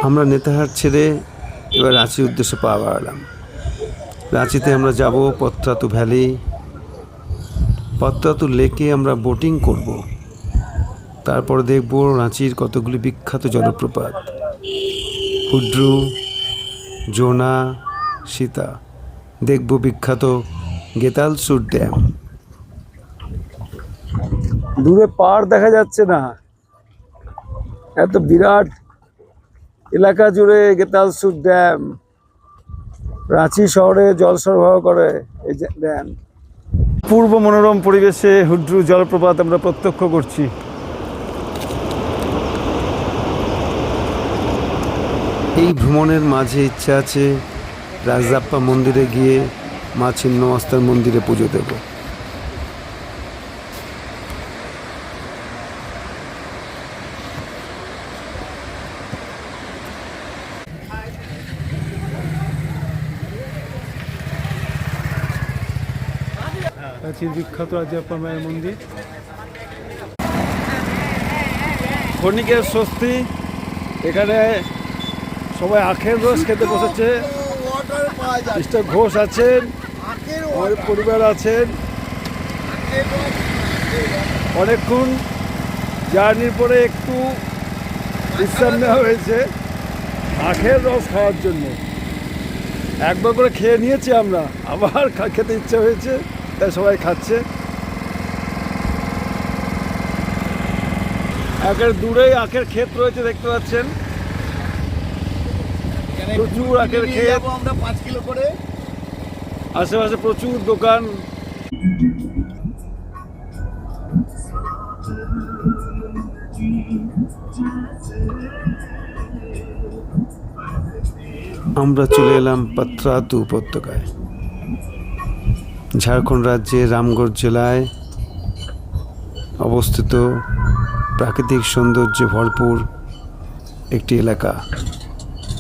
আমরা নেতাহাট ছেড়ে এবার রাঁচির উদ্দেশ্যে পা বাড়ালাম। রাঁচিতে আমরা যাব পত্রাতু ভ্যালি, পত্রাতু লেকে আমরা বোটিং করব। তারপর দেখব রাঁচির কতগুলি বিখ্যাত জলপ্রপাত, হুড্রু, জোনা, সীতা। দেখব বিখ্যাত গেতালসুর ড্যাম। দূরে পাড় দেখা যাচ্ছে না, এত বিরাট এলাকা জুড়ে গেতালসুর ড্যাম। রাঁচি শহরে জল সরবরাহ করে এই ড্যাম। পূর্ব মনোরম পরিবেশে হুড্রু জলপ্রপাত আমরা প্রত্যক্ষ করছি। এই ভ্রমণের মাঝে ইচ্ছা আছে রাজরাপ্পা মন্দিরে গিয়ে মা ছিন্নমস্তার মন্দিরে পুজো দেব। রাঁচির বিখ্যাত রাজরাপ্পা মায়ের মন্দির। ক্ষণিকের স্বস্তি, এখানে সবাই আখের রস খেতে বসেছে। মিস্টার ঘোষ আছেন, আমাদের পরিবার আছেন। অনেকক্ষণ জার্নির পরে একটু বিশ্রাম নেওয়া হয়েছে আখের রস খাওয়ার জন্য। একবার করে খেয়ে নিয়েছি আমরা, আবার খেতে ইচ্ছা হয়েছে, তাই সবাই খাচ্ছে। একের দূরেই আখের ক্ষেত রয়েছে, দেখতে পাচ্ছেন, প্রচুর আখের ক্ষেত। আমরা 5 কিলো করে, আশেপাশে প্রচুর দোকান। আমরা চলে এলাম পত্রাতু উপত্যকায়। ঝাড়খণ্ড রাজ্যের রামগড় জেলায় অবস্থিত প্রাকৃতিক সৌন্দর্যে ভরপুর একটি এলাকা,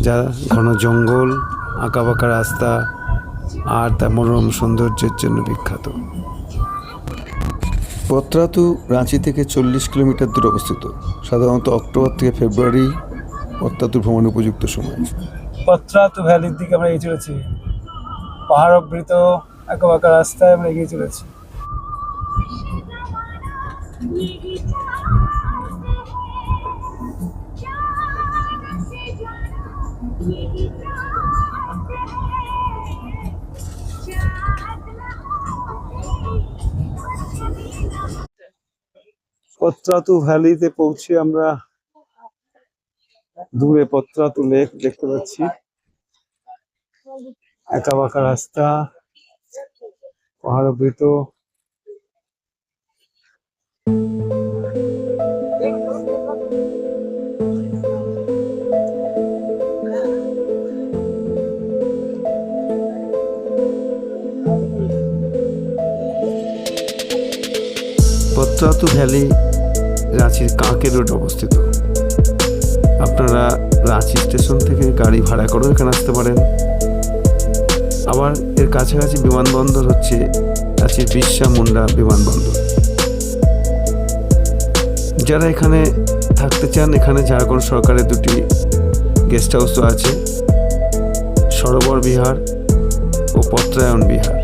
যা ঘন জঙ্গল, আঁকাবাঁকা রাস্তা আর তার মনোরম সৌন্দর্যের জন্য বিখ্যাত। পত্রাতু রাঁচি থেকে 40 কিলোমিটার দূরে অবস্থিত। সাধারণত অক্টোবর থেকে ফেব্রুয়ারি পত্রাতু ভ্রমণ উপযুক্ত সময়। পত্রাতু ভ্যালির দিকে আমরা এগিয়ে চলেছি। পাহাড়াবৃত আঁকাবাঁকা রাস্তায় আমরা এগিয়ে চলেছি। পত্রাতু ভ্যালিতে পৌঁছে আমরা দূরে পত্রাতু লেক দেখতে পাচ্ছি। আঁকাবাঁকা রাস্তা, পাহাড়াবৃত। পত্রাতু ভ্যালি রাঁচির কাঁকে রোড অবস্থিত। আপনারা রাঁচি স্টেশন থেকে গাড়ি ভাড়া করেও এখানে আসতে পারেন। আবার এর কাছাকাছি বিমানবন্দর হচ্ছে রাঁচির বিরসা মুন্ডা বিমানবন্দর। যারা এখানে থাকতে চান, এখানে ঝাড়খণ্ড সরকারের 2টি গেস্ট হাউসও আছে, সরোবর বিহার ও পত্রায়ন বিহার।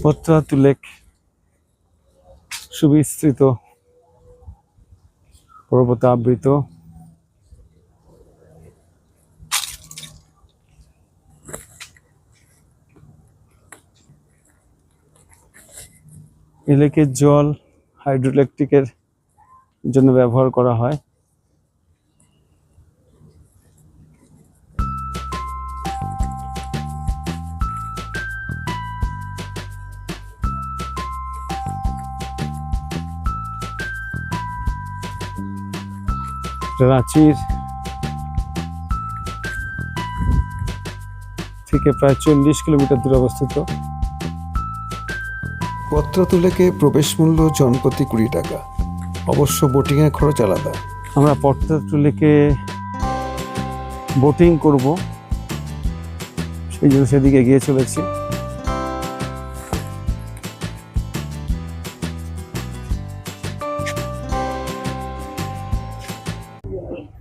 পত্রাতু লেক সুবিস্তৃত, পর্বতাবৃত। এই লেকের জল হাইড্রোইলেকট্রিকের জন্য ব্যবহার করা হয়। রাঁচির থেকে প্রায় 40 কিলোমিটার দূরে অবস্থিত। পত্রাতু লেকে প্রবেশ মূল্য জনপ্রতি 20 টাকা, অবশ্য বোটিংয়ের খরচ আলাদা। আমরা পত্রাতু লেকে বোটিং করব, সেই জন্য সেদিকে এগিয়ে চলেছি।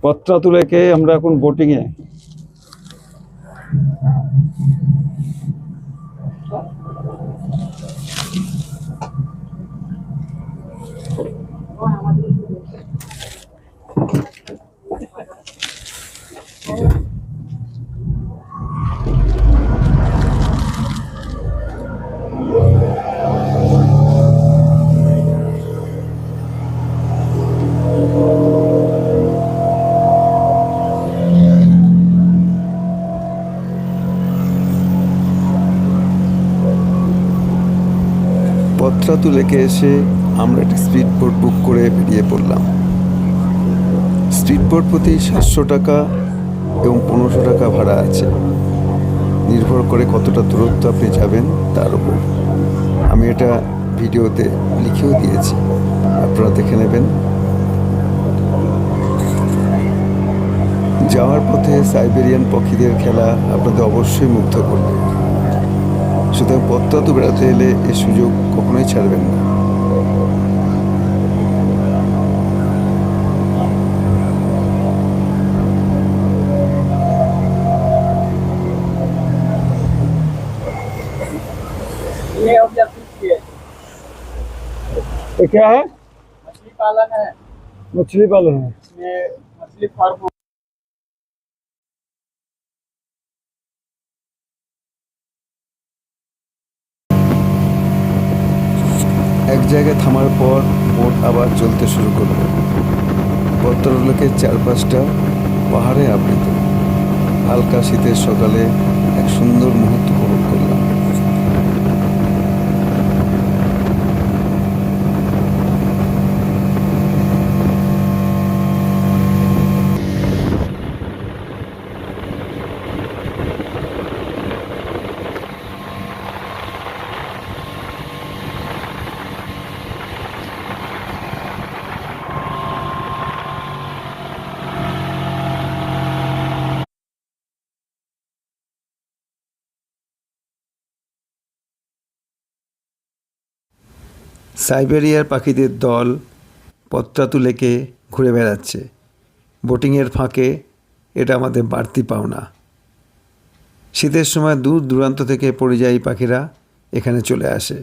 পত্রাতু লেকে আমরা এখন বোটিংয়ে। পত্রাতু লেকে এসে আমরা একটি স্পিড বোট বুক করে বেরিয়ে পড়লাম। স্পিড বোট প্রতি 700 টাকা এবং 1500 টাকা ভাড়া আছে, নির্ভর করে কতটা দূরত্ব আপনি যাবেন তার উপর। আমি এটা ভিডিওতে লিখেও দিয়েছি, আপনারা দেখে নেবেন। যাওয়ার পথে সাইবেরিয়ান পাখিদের খেলা আপনাদের অবশ্যই মুগ্ধ করবে। সুতরাং পত্রাতু বেড়াতে এলে এই সুযোগ কখনোই ছাড়বেন না। ये क्या है? मछली पालन है। मछली पालन है। इसमें मछली फार्म এক জায়গায় থামার পর বোট আবার চলতে শুরু করল। পত্রাতু লেকের চারপাশটা পাহাড়ে আবৃত। হালকা শীতের সকালে এক সুন্দর মুহূর্ত উপভোগ করলাম। সাইবেরিয়ার পাখিদের দল পত্রাতু লেকে ঘুরে বেড়াচ্ছে। বোটিংয়ের ফাঁকে এটা আমাদের বাড়তি পাওনা। শীতের সময় দূর দূরান্ত থেকে পরিযায়ী পাখিরা এখানে চলে আসে।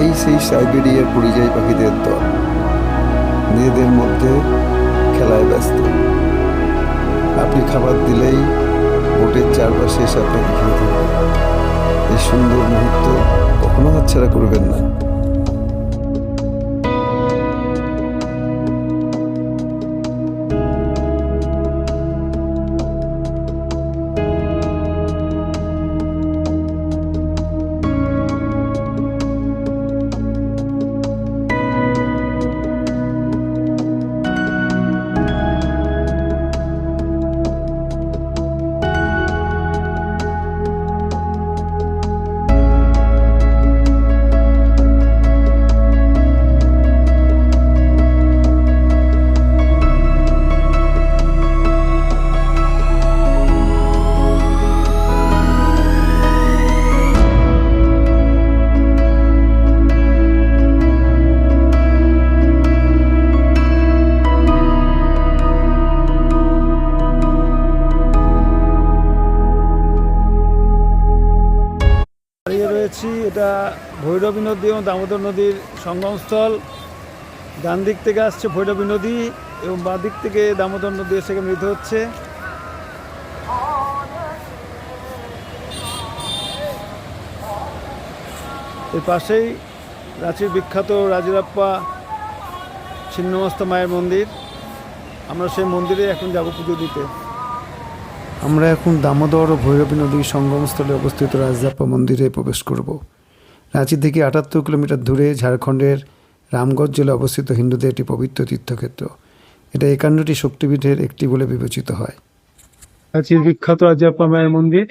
এই সেই সাইবেরিয়ার পরিযায়ী পাখিদের দল নিজেদের মধ্যে খেলায় ব্যস্ত। আপনি খাবার দিলেই বোটের চারপাশে এসে আপনাকে খেতে হবে। এই সুন্দর মুহূর্ত কখনো হাতছাড়া করবেন না। এটা ভৈরবী নদী এবং দামোদর নদীর সঙ্গমস্থল। ডান দিক থেকে আসছে ভৈরবী নদী এবং বাঁ দিক থেকে দামোদর নদী এসে মিলিত হচ্ছে। এর পাশেই রাঁচির বিখ্যাত রাজরাপ্পা ছিন্নমস্তা মায়ের মন্দির। আমরা সেই মন্দিরে এখন যাব পুজো দিতে। আমরা এখন দামোদর ও ভৈরবী নদীর সঙ্গমস্থলে অবস্থিত রাজরাপ্পা মন্দিরে প্রবেশ করব। রাঁচি থেকে 78 কিলোমিটার দূরে ঝাড়খণ্ডের রামগড় জেলায় অবস্থিত হিন্দুদের একটি পবিত্র তীর্থক্ষেত্র। এটা 51টি শক্তিপীঠের একটি বলে বিবেচিত হয়। রাঁচির বিখ্যাত রাজরাপ্পা মায়ের মন্দির।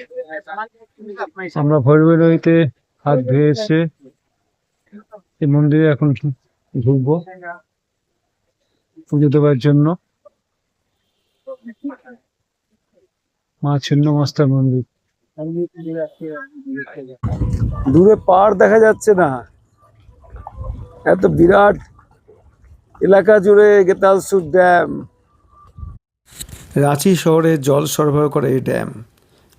আমরা ভৈরবী নদীতে হাত ধুয়ে এসে এই মন্দিরে এখন ঢুকবো পুজো দেওয়ার জন্য। মা ছিন্নমস্তা মন্দির। দূরে পাড় দেখা যাচ্ছে না, এত বিরাট এলাকা জুড়ে গেতালসুর ড্যাম। রাঁচি শহরে জল সরবরাহ করে এই ড্যাম।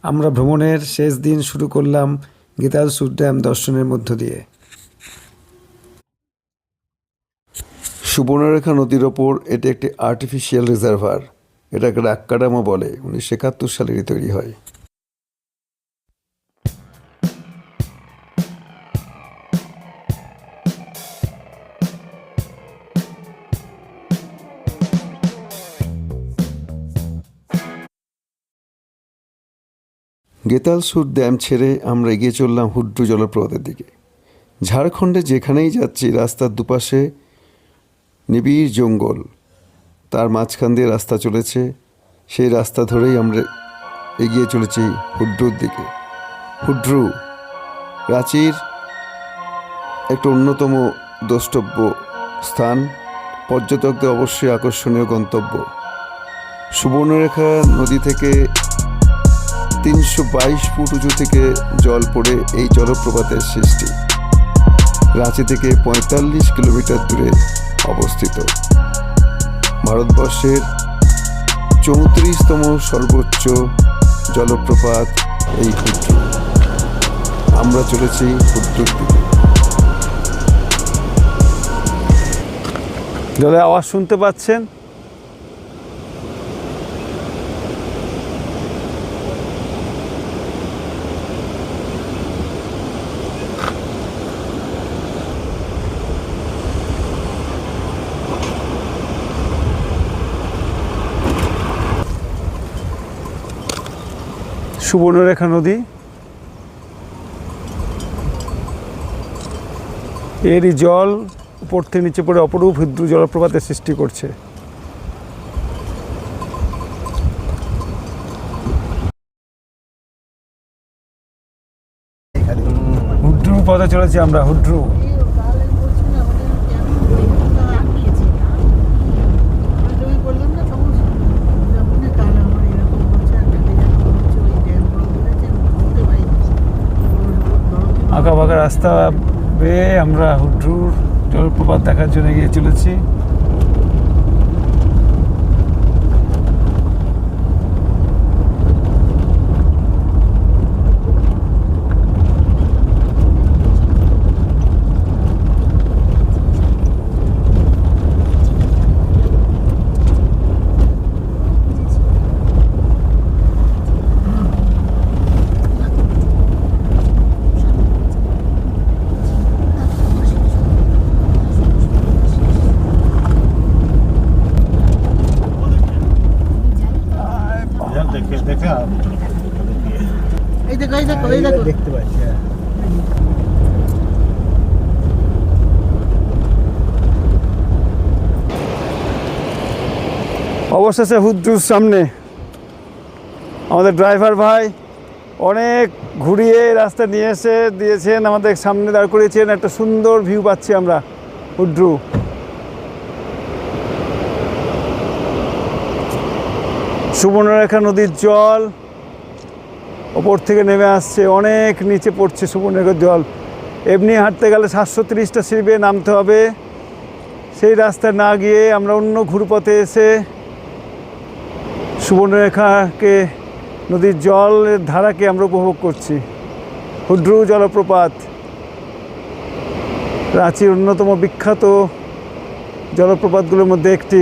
আমরা ভ্রমণের শেষ দিন শুরু করলাম গেতালসুর ড্যাম দর্শনের মধ্য দিয়ে। সুবর্ণরেখা নদীর ওপর এটি একটি আর্টিফিশিয়াল রিজার্ভার। এটাকে রাক্কাডামও বলে। 1971 সালেরই তৈরি হয়। গেতালসুর ড্যাম ছেড়ে আমরা এগিয়ে চললাম হুড্রু জলপ্রপাতের দিকে। ঝাড়খণ্ডে যেখানেই যাচ্ছি রাস্তার দুপাশে নিবিড় জঙ্গল, তার মাঝখান দিয়ে রাস্তা চলেছে। সেই রাস্তা ধরেই আমরা এগিয়ে চলেছি হুড্রুর দিকে। হুড্রু রাঁচির একটা অন্যতম দ্রষ্টব্য স্থান, পর্যটকদের অবশ্যই আকর্ষণীয় গন্তব্য। সুবর্ণরেখা নদী থেকে 322 ফুট উঁচু থেকে জল পড়ে এই জলপ্রপাতের সৃষ্টি। রাঁচি থেকে 45 কিলোমিটার দূরে অবস্থিত। ভারতবর্ষের 34তম সর্বোচ্চ জলপ্রপাত এই হুড্রু। আমরা চলেছি হুড্রুর দিকে। জলের আওয়াজ শুনতে পাচ্ছেন। সুবর্ণরেখা নদী, এরই জল উপর থেকে নিচে পড়ে অপরূপ হুড্রু জলপ্রপাতের সৃষ্টি করছে। হুড্রু পথে চলেছি আমরা। হুড্রু আঁকা বাঁকা রাস্তা বেয়ে আমরা হুড্রুর জলপ্রপাত দেখার জন্য এগিয়ে চলেছি। দেখতে পাচ্ছি অবশেষে হুড্রুর সামনে। আমাদের ড্রাইভার ভাই অনেক ঘুরিয়ে রাস্তা নিয়ে এসে দিয়েছেন, আমাদের সামনে দাঁড় করিয়েছেন। একটা সুন্দর ভিউ পাচ্ছি আমরা হুড্রু। সুবর্ণরেখা নদীর জল ওপর থেকে নেমে আসছে, অনেক নিচে পড়ছে সুবর্ণরেখার জল। এমনি হাঁটতে গেলে 730টা সিঁড়ি বেয়ে নামতে হবে। সেই রাস্তা না গিয়ে আমরা অন্য ঘুরপথে এসে সুবর্ণরেখাকে, নদীর জলের ধারাকে আমরা উপভোগ করছি। হুড্রু জলপ্রপাত রাঁচির অন্যতম বিখ্যাত জলপ্রপাতগুলোর মধ্যে একটি।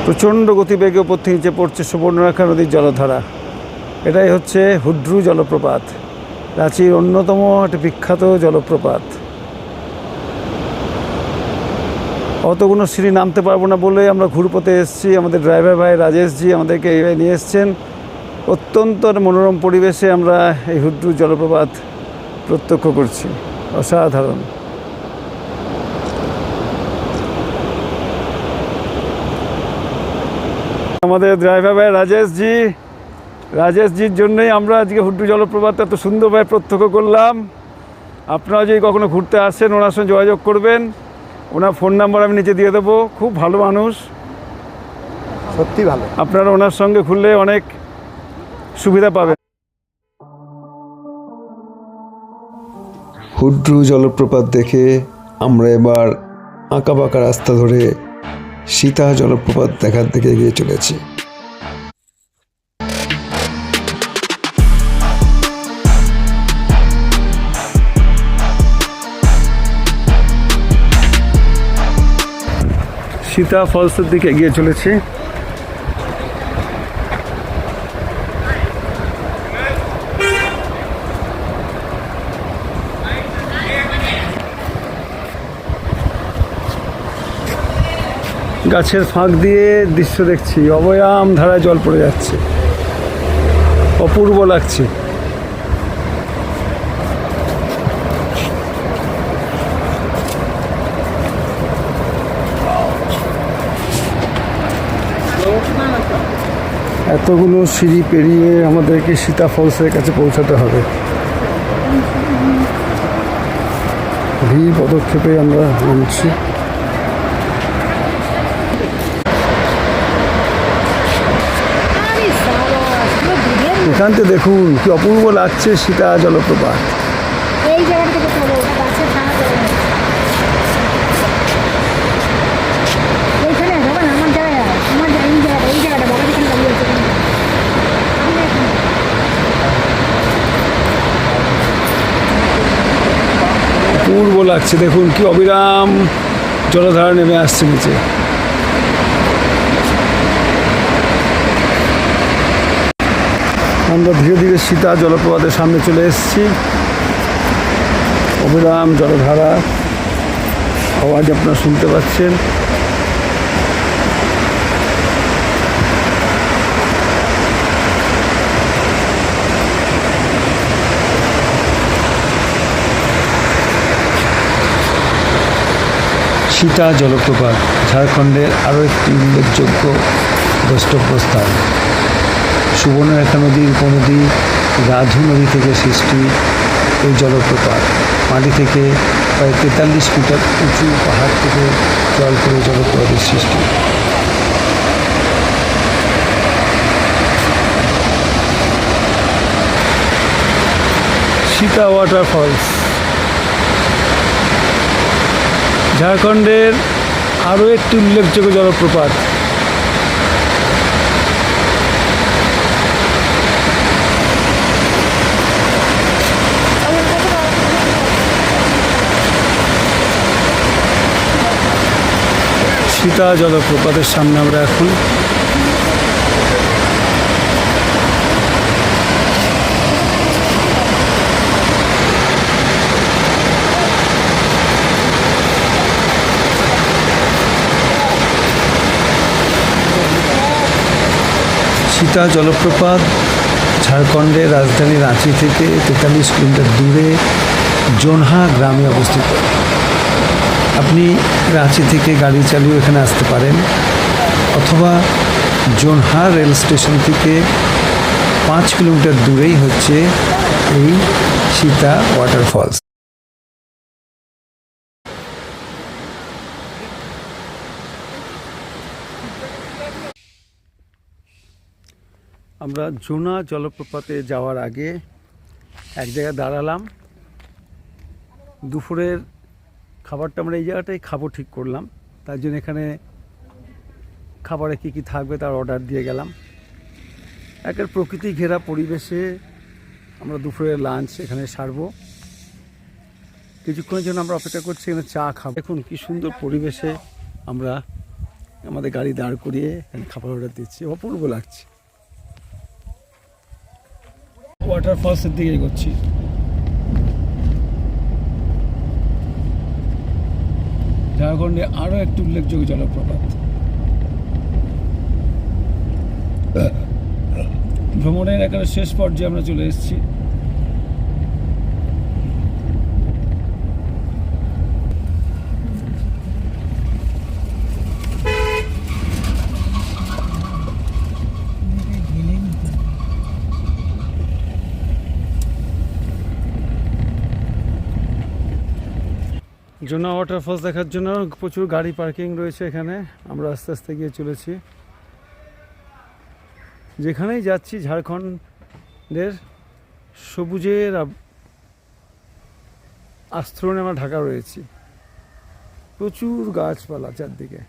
প্রচণ্ড গতিবেগে উপর থেকে নিচে পড়ছে সুবর্ণরেখা নদীর জলধারা। এটাই হচ্ছে হুড্রু জলপ্রপাত, রাঁচির অন্যতম একটি বিখ্যাত জলপ্রপাত। অতগুলো সিঁড়ি নামতে পারবো না বলে আমরা ঘুরপথে এসেছি। আমাদের ড্রাইভার ভাই রাজেশজি আমাদেরকে এইভাবে নিয়ে এসছেন। অত্যন্ত মনোরম পরিবেশে আমরা এই হুড্রু জলপ্রপাত প্রত্যক্ষ করছি। অসাধারণ। আমাদের ড্রাইভার ভাই রাজেশজির জন্যই আমরা আজকে হুড্রু জলপ্রপাত এত সুন্দরভাবে প্রত্যক্ষ করলাম। আপনারা যদি কখনো ঘুরতে আসেন ওনার সঙ্গে যোগাযোগ করবেন। ওনার ফোন নাম্বার আমি নিচে দিয়ে দেবো। খুব ভালো মানুষ, সত্যি ভালো। আপনারা ওনার সঙ্গে ঘুরলে অনেক সুবিধা পাবেন। হুড্রু জলপ্রপাত দেখে আমরা এবার আঁকাবাঁকা রাস্তা ধরে সীতা জলপ্রপাত দেখার দিকে এগিয়ে চলেছি। সীতা ফলসের দিকে এগিয়ে চলেছি। গাছের ফাঁক দিয়ে দৃশ্য দেখছি, অবয়াম ধারায় জল পড়ে যাচ্ছে, অপূর্ব লাগছে। এতগুলো সিঁড়ি পেরিয়ে আমাদেরকে সীতা ফলসের কাছে পৌঁছাতে হবে। ধীর পদক্ষেপে আমরা নামছি। এখান থেকে দেখুন কি অপূর্ব লাগছে সীতা জলপ্রপাত। এই জায়গা থেকে চলো, ওটা গাছের ছায়া চলে না। এইখানে বাবা না, আমার জায়গা, এই জায়গাটা বাবা যেখানে দাঁড়িয়ে আছে ওখানে। অপূর্ব লাগছে, দেখুন কি অবিরাম জলধারা নেমে আসছে নিচে। আমরা ধীরে ধীরে সীতা জলপ্রপাতের সামনে চলে এসেছি। অবিরাম জলধারা আওয়াজ আপনারা শুনতে পাচ্ছেন। সীতা জলপ্রপাত ঝাড়খণ্ডের আরও একটি উল্লেখযোগ্য গন্তব্যস্থান। সুবর্ণরেখা নদীর উপনদী রাধু নদী থেকে সৃষ্টি এই জলপ্রপাত। মাটি থেকে প্রায় 43 মিটার উঁচু পাহাড় থেকে জল পড়ে জলপ্রপাতের সৃষ্টি। সীতা ওয়াটারফলস ঝাড়খণ্ডের আরও একটি উল্লেখযোগ্য জলপ্রপাত। সীতা জলপ্রপাতের সামনে আমরা এখন। সীতা জলপ্রপাত ঝাড়খণ্ডের রাজধানী রাঁচি থেকে 43 কিলোমিটার দূরে জোনহা গ্রামে অবস্থিত। আপনি রাঁচি থেকে গাড়ি চালিয়ে এখানে আসতে পারেন, অথবা জোনহা রেল স্টেশন থেকে 5 কিলোমিটার দূরেই হচ্ছে এই সীতা ওয়াটারফলস। আমরা জোনা জলপ্রপাতে যাওয়ার আগে এক জায়গায় দাঁড়ালাম। দুপুরের খাবারটা আমরা এই জায়গাটাই খাবো ঠিক করলাম, তার জন্য এখানে খাবারে কী কী থাকবে তার অর্ডার দিয়ে গেলাম। একের প্রকৃতি ঘেরা পরিবেশে আমরা দুপুরের লাঞ্চ এখানে সারবো। কিছুক্ষণের জন্য আমরা অপেক্ষা করছি এখানে চা খাবো। দেখুন কি সুন্দর পরিবেশে আমরা আমাদের গাড়ি দাঁড় করিয়ে এখানে খাবার অর্ডার দিচ্ছি, অপূর্ব লাগছে। ওয়াটারফলসের দিকে এগোচ্ছি। ঝাড়খণ্ডে আরও একটি উল্লেখযোগ্য জলপ্রপাত। ভ্রমণের একেবারে শেষ পর্যায়ে আমরা চলে এসেছি। জোনা ওয়াটারফলস দেখার জন্য প্রচুর গাড়ি পার্কিং রয়েছে এখানে। আমরা আস্তে আস্তে গিয়ে চলেছি। যেখানেই যাচ্ছি ঝাড়খণ্ডের সবুজের আস্তরণে আমরা ঢাকা রয়েছি। প্রচুর গাছপালা চারদিকে।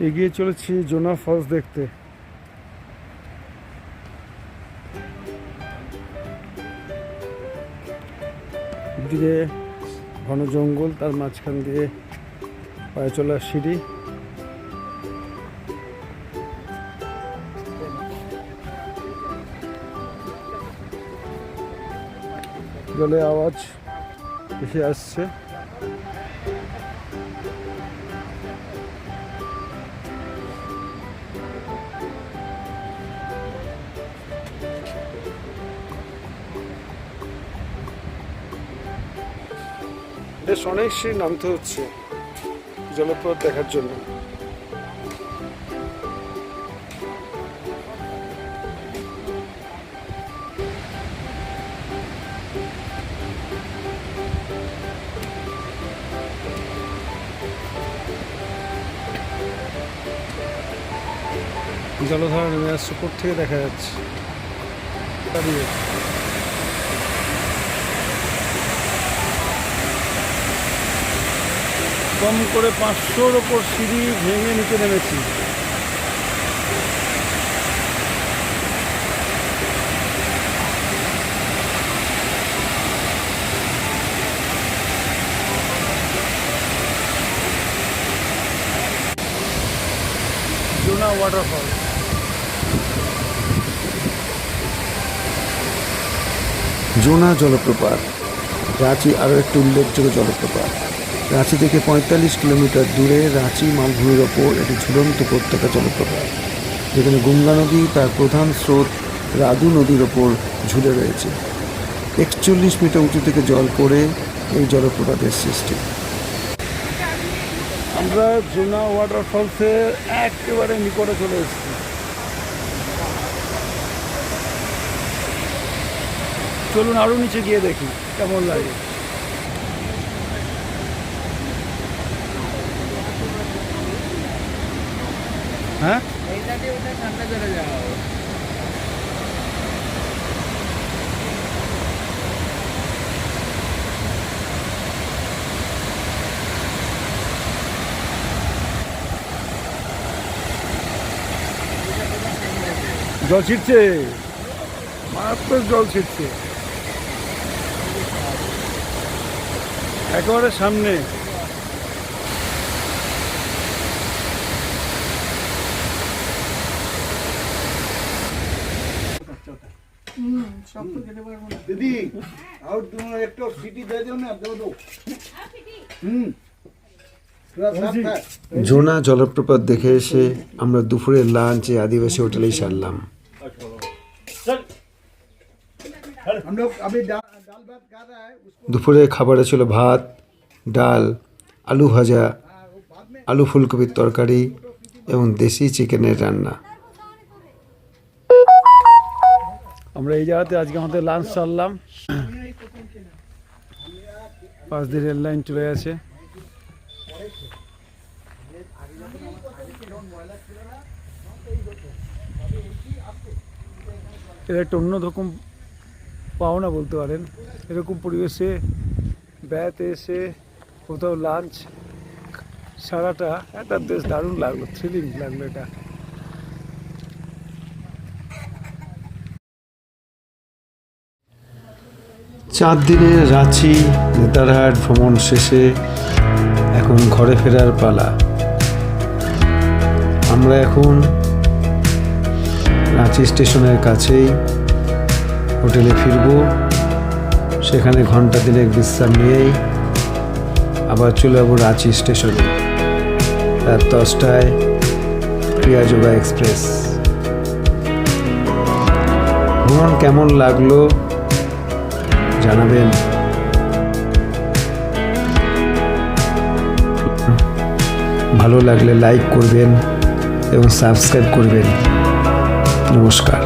এগিয়ে চলেছি জোনা ফলস দেখতে। দিকে ঘন জঙ্গল, তার মাঝখান দিয়ে পায়ে চলার সিঁড়ি। জলে আওয়াজ ভেসে আসছে। বেশ অনেক সিঁড়ি নামতে হচ্ছে জলপ্রপাত দেখার জন্য। জলধারা নেমে আসছে, উপর থেকে দেখা যাচ্ছে দাঁড়িয়ে। কম করে 500-র ওপর সিঁড়ি ভেঙে নিচে নেমেছি। জোনা ওয়াটারফল। জোনা জলপ্রপাত রাঁচি আরও একটি উল্লেখযোগ্য জলপ্রপাত। রাঁচি থেকে 45 কিলোমিটার দূরে রাঁচি মালভূমির ওপর একটি ঝুলন্ত উপত্যকা জলপ্রপাত, যেখানে গঙ্গা নদী তার প্রধান স্রোত রাদু নদীর ওপর ঝুলে রয়েছে। 41 মিটার উঁচু থেকে জল পড়ে এই জলপ্রপাতের সৃষ্টি। আমরা জোনা ওয়াটারফলসের একেবারে নিকটে চলে এসেছি। চলুন আরও নিচে গিয়ে দেখি কেমন লাগে। হ্যাঁ, সামনে চলে যাও। জল ছিটছে, মারাত্মক জল ছিটছে একেবারে সামনে। दीदी और तुम एक तो सिटी दे दो ना, दो दो। थोड़ा साफ है। জোনা জলপ্রপাত দেখে এসে আমরা দুপুরের লাঞ্চ এই আদিবাসী হোটেলেই সারলাম। हम लोग अभी दाल भात खा रहा है उसको। দুপুরে খাবারে ছিল ভাত, ডাল, আলু ভাজা, আলু ফুলকপির তরকারি এবং দেশি চিকেনের রান্না। আমরা এই জায়গাতে আজকে আমাদের লাঞ্চ সারলাম। পাশ দিয়ে রেল লাইন চলে গেছে। এটা একটা অন্যরকম পাওনা বলতে পারেন। এরকম পরিবেশে বেড়াতে এসে কোথাও লাঞ্চ সারাটা একটা বেশ দারুণ লাগলো, থ্রিলিং লাগলো এটা। 4 দিনের রাঁচি নেতারহাট ভ্রমণ শেষে এখন ঘরে ফেরার পালা। আমরা এখন রাঁচি স্টেশনের কাছেই হোটেলে ফিরব। সেখানে ঘন্টা দিনেক বিশ্রাম নিয়েই আবার চলে যাবো রাঁচি স্টেশনে। রাত 10টায় প্রিয়াযোগা এক্সপ্রেস। ভ্রমণ কেমন লাগলো জানাবেন। ভালো লাগলে লাইক করবেন এবং সাবস্ক্রাইব করবেন। নমস্কার।